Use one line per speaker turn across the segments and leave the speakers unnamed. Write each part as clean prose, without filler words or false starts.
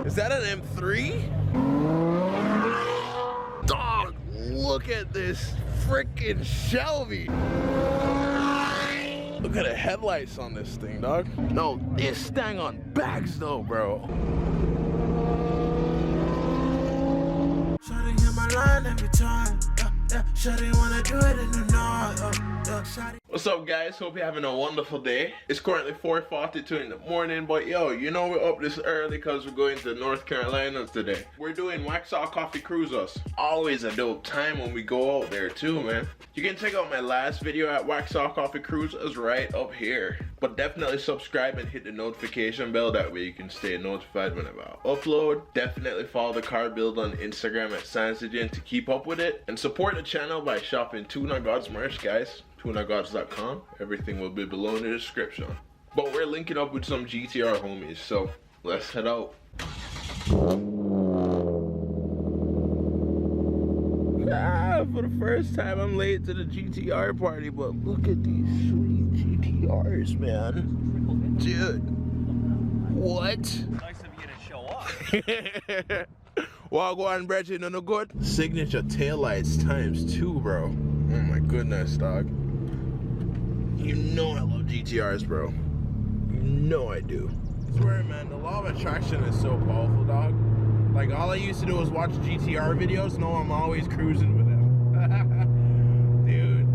Is that an M3? Dog, look at this freaking Shelby. Look at the headlights on this thing, dog. No, this thing on backs though, bro.
Shawty hit my line every time. Shawty wanna do it in the night.
What's up, guys? Hope you're having a wonderful day. It's currently 4:42 in the morning, but yo, you know we're up this early because we're going to North Carolina today. We're doing Waxhaw Coffee Cruises. Always a dope time when we go out there too, man. You can check out my last video at Waxhaw Coffee Cruises right up here. But definitely subscribe and hit the notification bell, that way you can stay notified whenever I upload. Definitely follow the car build on Instagram at Sansigen to keep up with it. And support the channel by shopping TunerGodz merch, guys. TunerGodz.com. Everything will be below in the description. But we're linking up with some GTR homies, so let's head out. For the first time I'm late to the GTR party, but look at these sweet GTRs, man. Dude, what?
Nice of you to show up.
Well, go on, Bridget, no good. Signature taillights ×2, bro. Oh my goodness, dog. You know I love GTRs, bro. You know I do. I swear, man, the law of attraction is so powerful, dog. Like, all I used to do was watch GTR videos. Now I'm always cruising with them. Dude.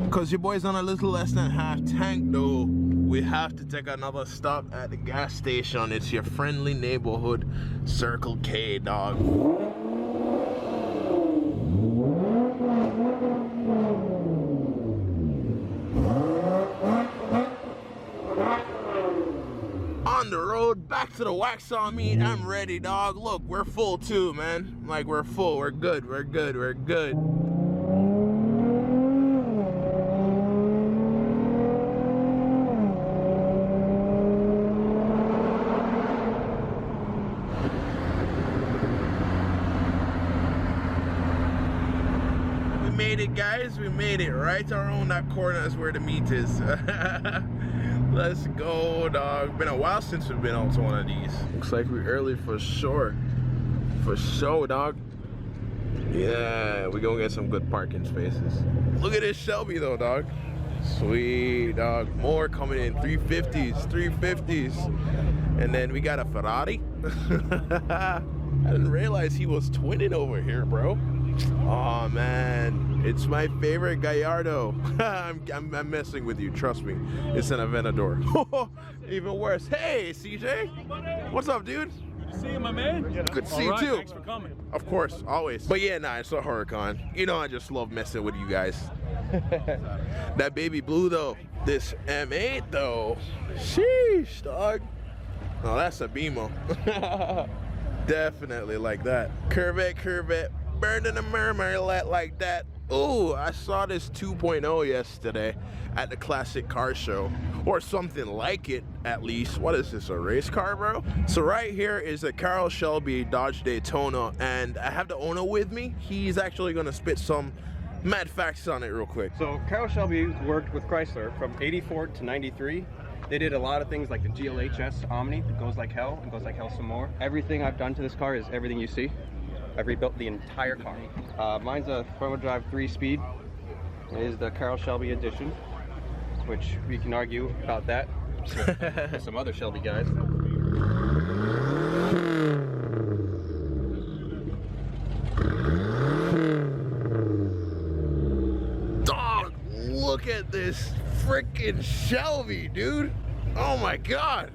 Because your boy's on a little less than half tank though, we have to take another stop at the gas station. It's your friendly neighborhood Circle K, dog. On the road back to the Waxhaw meet. I'm ready, dog. Look, we're full too, man. Like, we're full. We're good. We're good. We're good. Made it, guys. We made it right around that corner. Is where the meet is. Let's go, dog. Been a while since we've been on to one of these. Looks like we're early for sure. For sure, dog. Yeah, we gonna get some good parking spaces. Look at this Shelby though, dog. Sweet, dog. More coming in. 350s, 350s. And then we got a Ferrari. I didn't realize he was twinning over here, bro. Oh man, it's my favorite Gallardo. I'm messing with you, trust me. It's an Aventador. Even worse. Hey, CJ. What's up, dude?
Good to see you, my man.
Good to see you too.
Thanks for coming.
Of course, always. But yeah, nah, it's a Huracan. You know I just love messing with you guys. That baby blue though. This M8 though. Sheesh, dog. Oh, that's a BMO. Definitely like that. Corvette, burning the Marmalade like that. Ooh, I saw this 2.0 yesterday at the Classic Car Show, or something like it at least. What is this, a race car, bro? So right here is a Carroll Shelby Dodge Daytona, and I have the owner with me. He's actually gonna spit some mad facts on it real quick.
So Carroll Shelby worked with Chrysler from 84 to 93. They did a lot of things like the GLHS Omni that goes like hell and goes like hell some more. Everything I've done to this car is everything you see. I've rebuilt the entire car. Mine's a front-wheel drive 3-speed. It is the Carroll Shelby edition, which we can argue about that with some other Shelby guys.
Dog, look at this freaking Shelby, dude. Oh my God.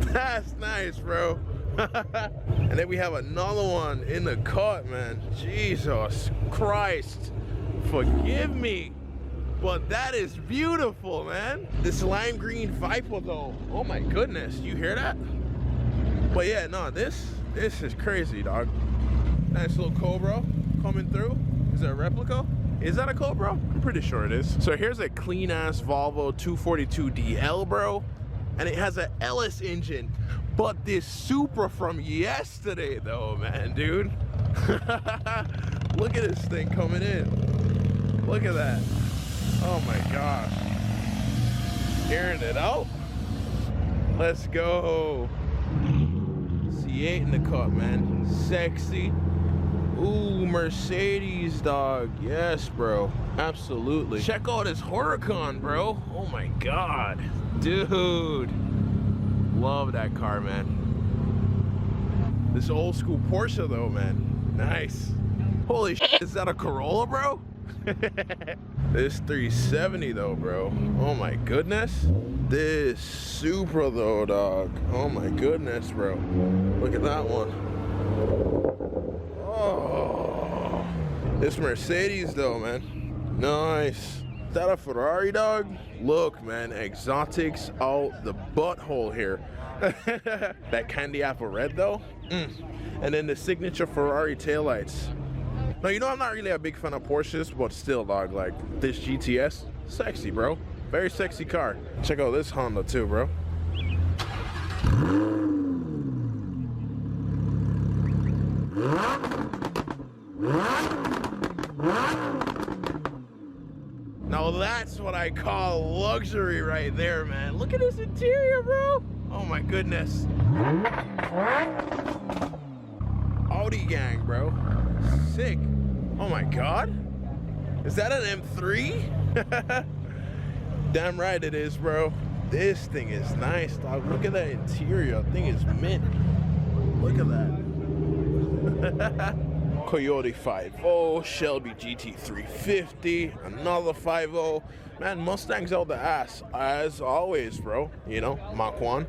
That's nice, bro. And then we have another one in the cut, man. Jesus Christ, forgive me, but that is beautiful, man. This lime green Viper though, oh my goodness, you hear that? But yeah, no, this is crazy, dog. Nice little Cobra coming through. Is that a replica? Is that a Cobra? I'm pretty sure it is. So here's a clean ass Volvo 242 DL, bro, and it has an LS engine. But this Supra from yesterday though, man, dude. Look at this thing coming in. Look at that. Oh my gosh. Airing it out. Let's go. C8 in the cut, man. Sexy. Ooh, Mercedes, dog. Yes, bro. Absolutely. Check out this Huracan, bro. Oh my God. Dude. Love that car, man. This old school Porsche though, man. Nice. Holy shit, is that a Corolla, bro? This 370 though, bro. Oh my goodness. This Supra though, dog. Oh my goodness, bro. Look at that one. Oh. This Mercedes though, man. Nice. Is that a Ferrari, dog? Look, man, exotics out the butthole here. That candy apple red though. And then the signature Ferrari taillights. Now, you know, I'm not really a big fan of Porsches, but still, dog, like this GTS, sexy, bro. Very sexy car. Check out this Honda too, bro. Now that's what I call luxury right there, man. Look at this interior, bro. Oh my goodness. Audi gang, bro. Sick. Oh my God. Is that an M3? Damn right it is, bro. This thing is nice, dog. Look at that interior. Thing is mint. Look at that. Coyote 5.0, Shelby GT350, another 5.0. Man, Mustang's out the ass, as always, bro. You know, Mach 1.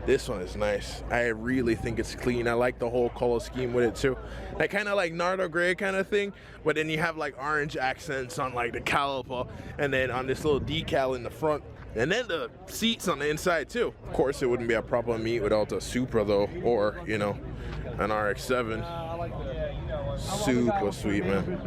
This one is nice. I really think it's clean. I like the whole color scheme with it too. That kind of like Nardo gray kind of thing, but then you have like orange accents on like the caliper, and then on this little decal in the front, and then the seats on the inside too. Of course, it wouldn't be a proper meet without a Supra though, or, you know, an RX-7. Super sweet, man.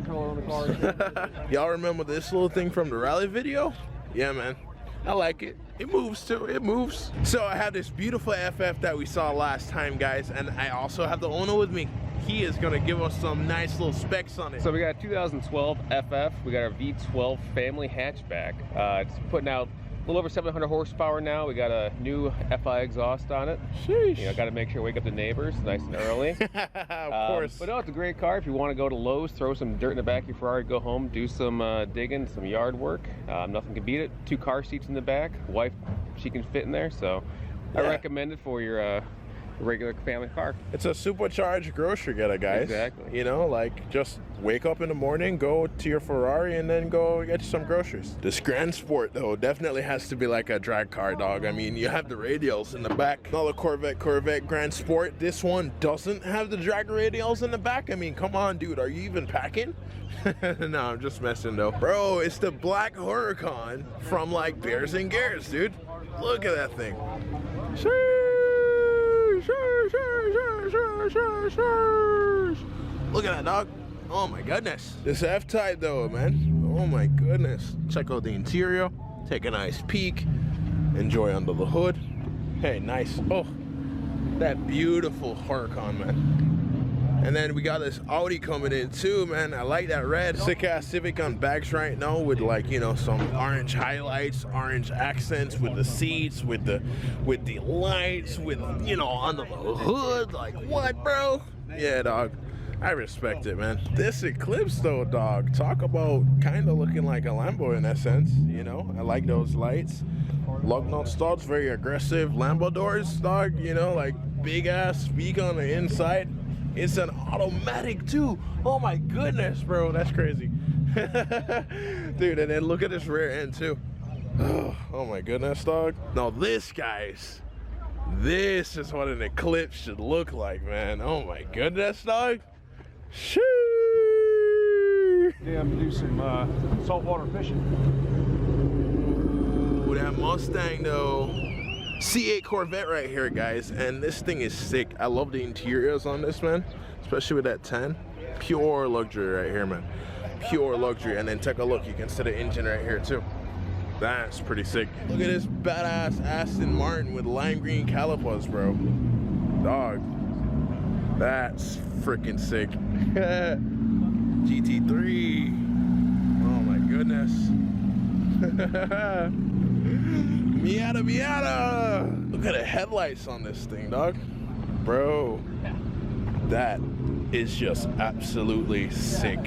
Y'all remember this little thing from the rally video? Yeah, man. I like it. It moves too. It moves. So I have this beautiful FF that we saw last time, guys, and I also have the owner with me. He is gonna give us some nice little specs on it.
So we got a 2012 FF. We got our V12 family hatchback. It's putting out a little over 700 horsepower now. We got a new FI exhaust on it.
Sheesh.
You know, got to make sure we wake up the neighbors nice and early.
Of course.
But no, it's a great car. If you want to go to Lowe's, throw some dirt in the back of your Ferrari, go home, do some digging, some yard work. Nothing can beat it. 2 car seats in the back. Wife, she can fit in there. So yeah. I recommend it for your regular family car.
It's a supercharged grocery getter, guys.
Exactly.
You know, like just wake up in the morning, go to your Ferrari, and then go get you some groceries. This Grand Sport though definitely has to be like a drag car, dog. I mean, you have the radials in the back. Another Corvette Grand Sport. This one doesn't have the drag radials in the back. I mean, come on, dude, are you even packing? No, I'm just messing though. Bro, it's the black Huracan from like Bears and Gears, dude. Look at that thing. Sheesh. Look at that, dog. Oh my goodness. This F-Type though, man. Oh my goodness. Check out the interior. Take a nice peek. Enjoy under the hood. Hey, nice. Oh, that beautiful Huracan, man. And then we got this Audi coming in too, man. I like that red. Sick ass Civic on bags right now with, like, you know, some orange highlights, orange accents with the seats, with the lights, with, you know, under the hood. Like, what, bro? Yeah, dog. I respect it, man. This Eclipse though, dog. Talk about kind of looking like a Lambo in that sense, you know. I like those lights. Lug nut studs, very aggressive. Lambo doors, dog, you know, like big ass speaker on the inside. It's an automatic too. Oh my goodness, bro, that's crazy. Dude, and then look at this rear end too. Oh my goodness, dog. Now this, guys, this is what an Eclipse should look like, man. Oh my goodness, dog. Shoo!
Yeah, I'm gonna do some saltwater fishing.
Ooh, that Mustang though. C8 Corvette right here, guys, and this thing is sick. I love the interiors on this, man, especially with that 10. Pure luxury right here, man. Pure luxury. And then take a look, you can see the engine right here too. That's pretty sick. Look at this badass Aston Martin with lime green calipers, bro. Dog, that's freaking sick. GT3. Oh my goodness. Miata, Miata! Look at the headlights on this thing, dog. Bro, that is just absolutely sick.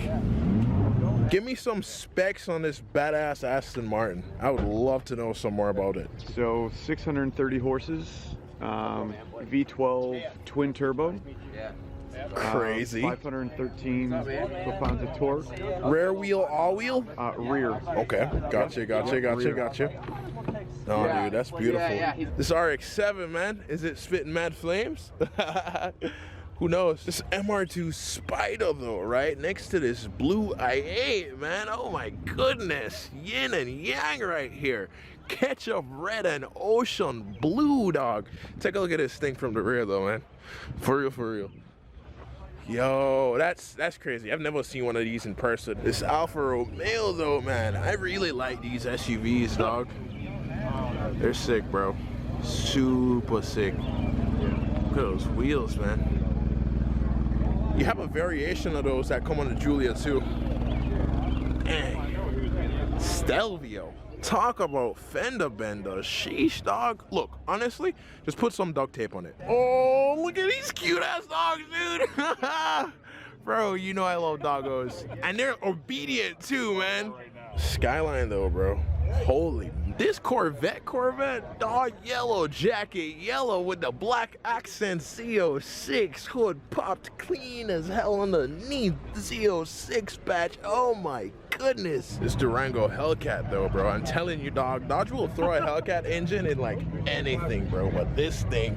Give me some specs on this badass Aston Martin. I would love to know some more about it.
So 630 horses, V12 twin turbo.
Crazy.
513 foot-pounds of torque.
Rear wheel, all wheel?
Rear.
Okay, gotcha. Oh, dude, that's beautiful. This RX-7, man, is it spitting mad flames? Who knows? This MR2 Spider, though, right next to this blue i8, man. Oh my goodness, yin and yang right here. Ketchup red and ocean blue, dog. Take a look at this thing from the rear, though, man. For real, for real. Yo, that's crazy. I've never seen one of these in person. This Alfa Romeo, though, man. I really like these SUVs, dog. They're sick, bro. Super sick. Look at those wheels, man. You have a variation of those that come on the Giulia, too. Dang. Stelvio. Talk about fender bender. Sheesh, dog. Look, honestly, just put some duct tape on it. Oh, look at these cute ass dogs, dude. Bro, you know I love doggos. And they're obedient too, man. Skyline though, bro. Holy, this Corvette, dog, yellow jacket, yellow with the black accent, Z06, hood popped clean as hell underneath, Z06 patch, oh my goodness. This Durango Hellcat though, bro, I'm telling you, dog, Dodge will throw a Hellcat engine in like anything, bro, but this thing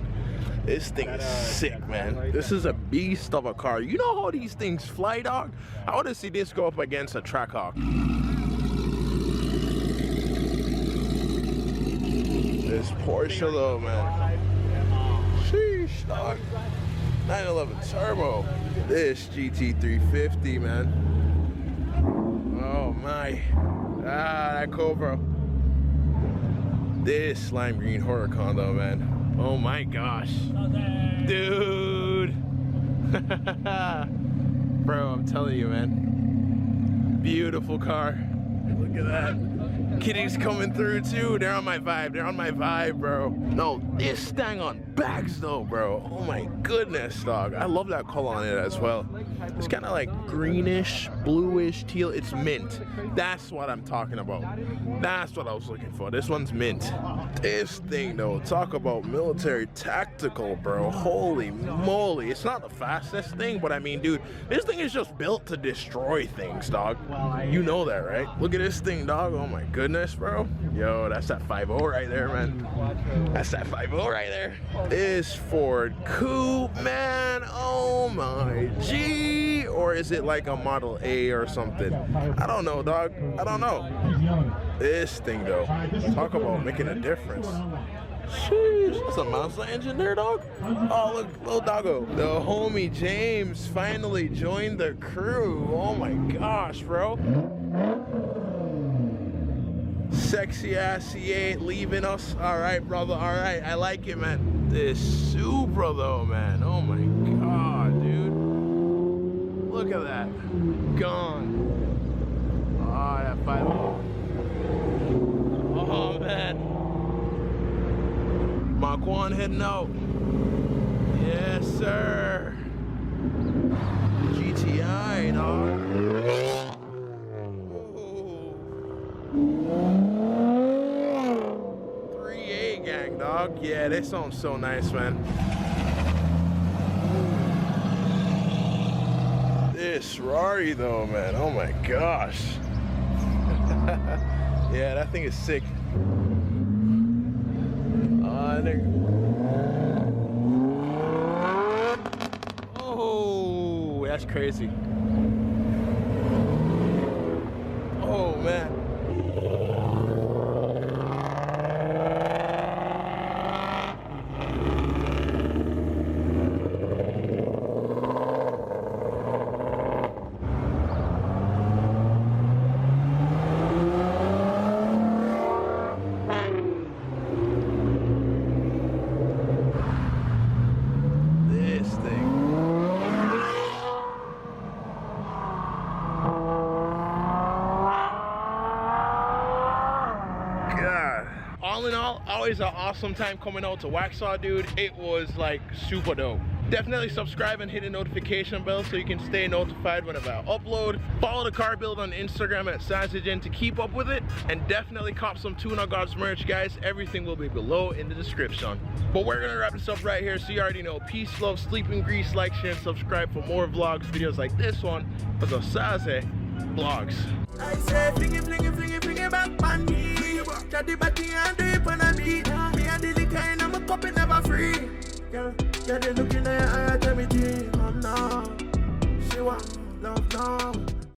is sick, man. This is a beast of a car. You know how these things fly, dog? I want to see this go up against a Trackhawk. This Porsche though, man. Sheesh, dog. 911 turbo. This GT350, man. Oh my. Ah, that Cobra. This lime green Huracan though, man. Oh my gosh. Dude. Bro, I'm telling you, man. Beautiful car. Look at that. Kitties coming through too. They're on my vibe, bro. No, this thing on bags though, bro. Oh my goodness, dog. I love that color on it as well. It's kind of like greenish, bluish, teal. It's mint. That's what I'm talking about. That's what I was looking for. This one's mint. This thing though, talk about military tactical, bro. Holy moly. It's not the fastest thing, but I mean, dude, this thing is just built to destroy things, dog. You know that, right? Look at this thing, dog. Oh my goodness, bro. Yo, that's that 5.0 right there, man. That's that 5.0 right there. This Ford Coupe, man. Oh my G. Or is it like a Model A or something? I don't know, dog. I don't know. This thing though, talk about making a difference. Sheesh, that's a Mazda engine there, dog. Oh, look, little doggo. The homie James finally joined the crew. Oh my gosh, bro. Sexy ass C8 leaving us. All right, brother. All right, I like it, man. This Supra though, man. Oh my god, dude. Look at that. Gone. Oh, that 5. Oh man. Mach 1 heading out. Yes, sir. GTI, dog. 3A gang, dog. Yeah, this sounds so nice, man. This Ferrari though, man. Oh my gosh. Yeah, that thing is sick. Oh, that's crazy. Oh man. All in all, always an awesome time coming out to Waxhaw, dude. It was like super dope. Definitely subscribe and hit the notification bell so you can stay notified whenever I upload. Follow the car build on Instagram at SausAGen to keep up with it, and definitely cop some TunerGodz merch, guys. Everything will be below in the description. But we're gonna wrap this up right here, so you already know. Peace, love, sleep in grease, like, share, and subscribe for more vlogs, videos like this one for the SausAGen vlogs.
I say fling it back on me. Chatty batty and do it on a beat. Me and the liquor and I'm a cup it never free. Girl, they looking at her, tell me, come now. She want love now.